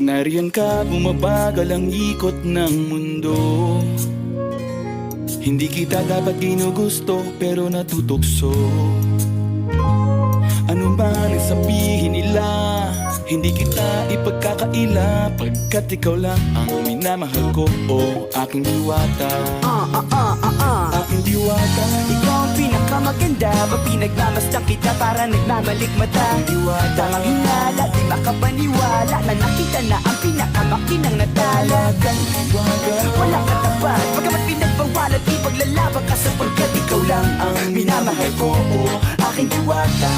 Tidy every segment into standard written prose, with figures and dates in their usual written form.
nariyan ka, bumabagal ang ikot ng mundo. Hindi kita dapat ginugusto, pero natutukso. Ano man ang sabihin nila, hindi kita ipagkakaila, pagkat ikaw lang ang minamahal ko, o aking diwata. Aking diwata. Ikaw ang pinakamaganda, pag pinagmamasdan kita para nagmamalik mata. Diwata. Tamang hinala, di makapaniwala na nakita na ang pinakamakinang natala. Diwata. Walang katapat, pagkamat pinagbawalan, di paglalaban ka sapagkat ikaw lang ang minamahal ko, o aking diwata.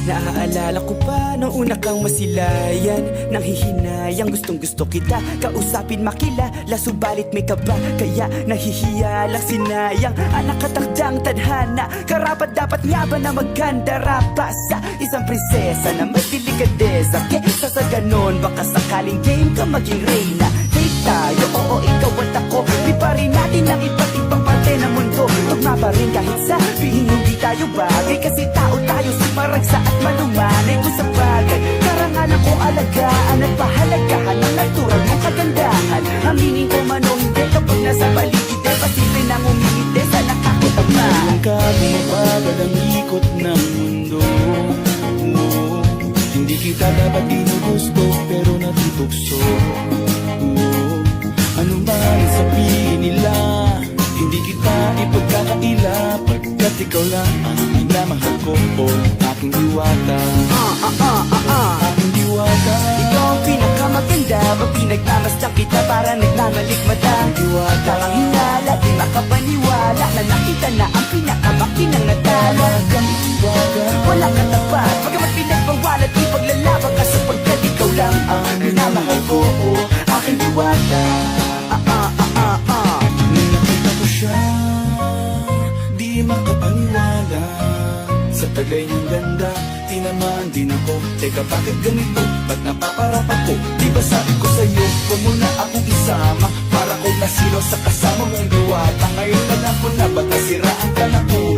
Naaalala ko pa nung una kang masilayan, nang hihinayang gustong gusto kita kausapin, makilala, subalit may kaba, kaya nahihiya lang, sinayang ang nakatakdang tadhana. Karapat dapat nga ba na magkandara pa sa isang prinsesa na may delikadesa? Kesa sa ganon, baka sakaling game ka maging reyna. Date tayo, oo, ikaw at ako, di pa rin natin ang iba't ibang parte ng mundo. Tugma pa rin kahit sabihin hindi tayo bagay, kasi tao tayo, sumaragsa at malumanay kung sa bagay. Karangalan kong alagaan at pahalagahan ng natural mong kagandahan. Aminin ko man o hindi, kapag nasa paligid ay pasimple nang umingiti sa nakakutama. Nariyan ka, bumabagal ang ikot ng mundo. Hindi kita dapat ginugusto, pero natutukso. Ano man ang sabihin nila, hindi kita ipagkakaila, pagkat ikaw lang ang minamahal ko, o aking diwata. Aking diwata. Ikaw ang pinakamaganda, pag pinagmamasdan kita para nagmamalik mata. Diwata. Tamang hinala, di makapaniwala na nakita na ang pinakamakinang natala. Walang katapat, pagkamat pinagbawalan, di paglalaban ka sapagkat ikaw lang ang minamahal ko, o aking diwata. Nung nakita ko siya, di makapaniwala. Sa tagay niyang ganda, tinamaan din ako. Teka, bakit ganito? Ba't napaparap ako? Di ba sabi ko sa'yo, huwag mo na akong isama, para ko nasilo sa kasama mong diwata. Ngayon alam ko na, ba't nasiraan ka na ko?